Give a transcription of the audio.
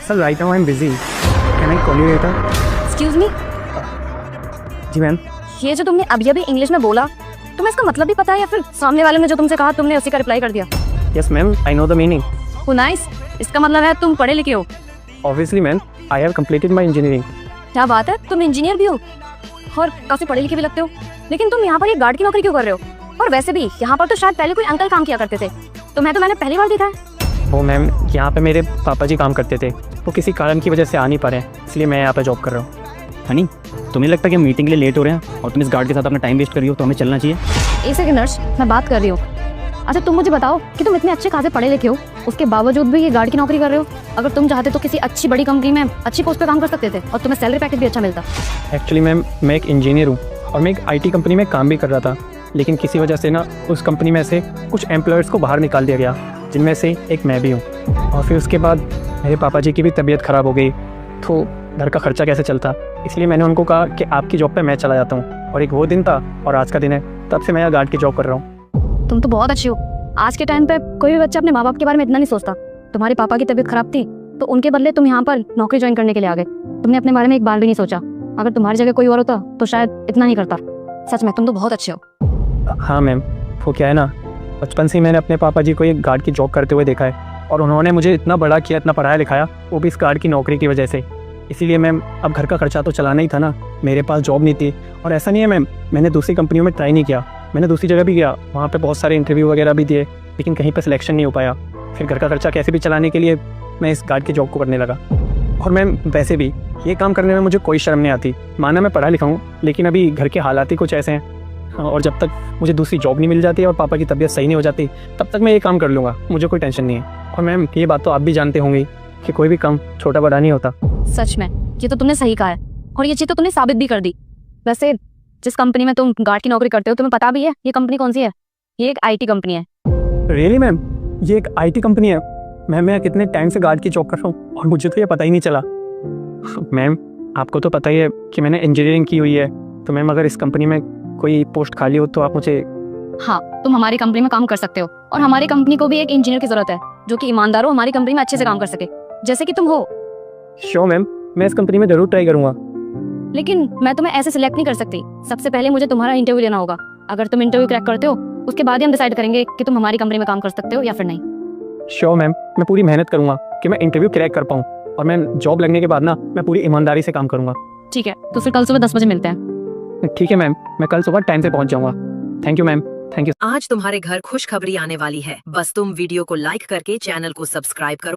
दरअसल right now I am busy, can I call you later? Excuse me, जी ma'am. ये जो तुमने अभी अभी इंग्लिश में बोला, तुम्हें इसका मतलब भी पता है या फिर सामने वाले ने जो तुमसे कहा तुमने उसी का रिप्लाई कर दिया? Yes ma'am, I know the meaning. Oh nice, इसका मतलब है तुम पढ़े लिखे हो। Obviously ma'am, I have completed my engineering. क्या बात है, तुम इंजीनियर भी हो और काफी पढ़े लिखे भी लगते हो, लेकिन तुम यहाँ पर ये गार्ड की नौकरी क्यों कर रहे हो? और वैसे भी यहाँ पर तो शायद पहले कोई अंकल काम किया करते थे, तुम्हें तो मैंने पहली बार देखा है। वो मैम, यहाँ पे मेरे पापा जी काम करते थे, वो किसी कारण की वजह से आ नहीं पा रहे हैं, इसलिए मैं यहाँ पे जॉब कर रहा हूँ। हनी, तुम्हें लगता है कि हम मीटिंग के लिए लेट हो रहे हैं और तुम इस गार्ड के साथ अपना टाइम वेस्ट कर रही हो, तो हमें चलना चाहिए? एक सेकंड नर्स, मैं बात कर रही हूँ। अच्छा तुम मुझे बताओ कि तुम इतने अच्छे खासे पढ़े लिखे हो, उसके बावजूद भी ये गार्ड की नौकरी कर रहे हो। अगर तुम चाहते तो किसी अच्छी बड़ी कंपनी में अच्छी पोस्ट पे काम कर सकते थे और तुम्हें सैलरी पैकेज भी अच्छा मिलता। एक्चुअली मैम, मैं एक इंजीनियर हूँ और मैं एक IT कंपनी में काम भी कर रहा था, लेकिन किसी वजह से ना उस कंपनी में से कुछ एम्प्लॉयर्स को बाहर निकाल दिया गया, जिनमें से एक मैं भी हूँ। और फिर उसके बाद मेरे पापा जी की भी तबीयत ख़राब हो गई, तो घर का खर्चा कैसे चलता, इसलिए मैंने उनको कहा कि आपकी जॉब पे मैं चला जाता हूँ। और एक वो दिन था और आज का दिन है, तब से मैं यहाँ गार्ड की जॉब कर रहा हूँ। तुम तो बहुत अच्छे हो। आज के टाइम पे कोई भी बच्चा अपने माँ बाप के बारे में इतना नहीं सोचता। तुम्हारे पापा की तबीयत खराब थी तो उनके बदले तुम यहाँ पर नौकरी ज्वाइन करने के लिए आ गए। तुमने अपने बारे में एक बार भी नहीं सोचा। अगर तुम्हारी जगह कोई और होता तो शायद इतना नहीं करता। सच में तुम तो बहुत अच्छे हो। हाँ मैम, वो क्या है ना, बचपन से ही मैंने अपने पापा जी को एक गार्ड की जॉब करते हुए देखा है और उन्होंने मुझे इतना बड़ा किया, इतना पढ़ाया लिखाया, वो भी इस गार्ड की नौकरी की वजह से। इसीलिए मैम, अब घर का खर्चा तो चलाना ही था ना, मेरे पास जॉब नहीं थी। और ऐसा नहीं है मैम, मैंने दूसरी कंपनियों में ट्राई नहीं किया, मैंने दूसरी जगह भी गया, वहाँ पे बहुत सारे इंटरव्यू वगैरह भी दिए, लेकिन कहीं पर सिलेक्शन नहीं हो पाया। फिर घर का खर्चा कैसे भी चलाने के लिए मैं इस गार्ड की जॉब को करने लगा। और मैम वैसे भी ये काम करने में मुझे कोई शर्म नहीं आती। माना मैं पढ़ा लिखा हूँ, लेकिन अभी घर के हालात ही कुछ ऐसे हैं, और जब तक मुझे दूसरी जॉब नहीं मिल जाती और पापा की तबीयत सही नहीं हो जाती, तब तक मैं ये काम कर लूँगा, मुझे कोई टेंशन नहीं है। और मैम ये बात तो आप भी जानते होंगे कि कोई भी काम छोटा बड़ा नहीं होता। सच में ये तो तुमने सही कहा है और ये चीज तो तुमने साबित भी कर दी। वैसे जिस कंपनी में तुम गार्ड की नौकरी करते हो, तुम्हें पता भी है ये कंपनी कौन सी है? ये एक IT कंपनी है। रियली मैम, ये एक IT कंपनी है? मैम मैं कितने टाइम से गार्ड की जॉब कर रहा हूँ और मुझे तो ये पता ही नहीं चला। मैम आपको तो पता ही है कि मैंने इंजीनियरिंग की हुई है, तो मैम अगर इस कंपनी में कोई पोस्ट खाली हो तो आप मुझे। हाँ, तुम हमारी कंपनी में काम कर सकते हो और हमारी कंपनी को भी एक इंजीनियर की जरूरत है जो कि ईमानदार हो, हमारी कंपनी में अच्छे से काम कर सके, जैसे कि तुम हो। श्योर मैम, मैं इस कंपनी में जरूर ट्राई करूँगा। लेकिन मैं तुम्हें ऐसे सिलेक्ट नहीं कर सकती। सबसे पहले मुझे तुम्हारा इंटरव्यू लेना होगा। अगर तुम इंटरव्यू क्रैक करते हो, उसके बाद ही हम डिसाइड करेंगे कि तुम हमारी कंपनी में काम कर सकते हो या फिर नहीं। श्योर मैम, मैं पूरी मेहनत करूँगा कि मैं इंटरव्यू क्रैक कर पाऊँ, और मैं जॉब लगने के बाद ना मैं पूरी ईमानदारी से काम करूँगा। ठीक है, तो फिर कल सुबह 10 बजे मिलते हैं। ठीक है मैम, मैं कल सुबह टाइम से पहुँच जाऊँगा। Thank you ma'am, thank you. आज तुम्हारे घर खुशखबरी आने वाली है। बस तुम वीडियो को लाइक करके चैनल को सब्सक्राइब करो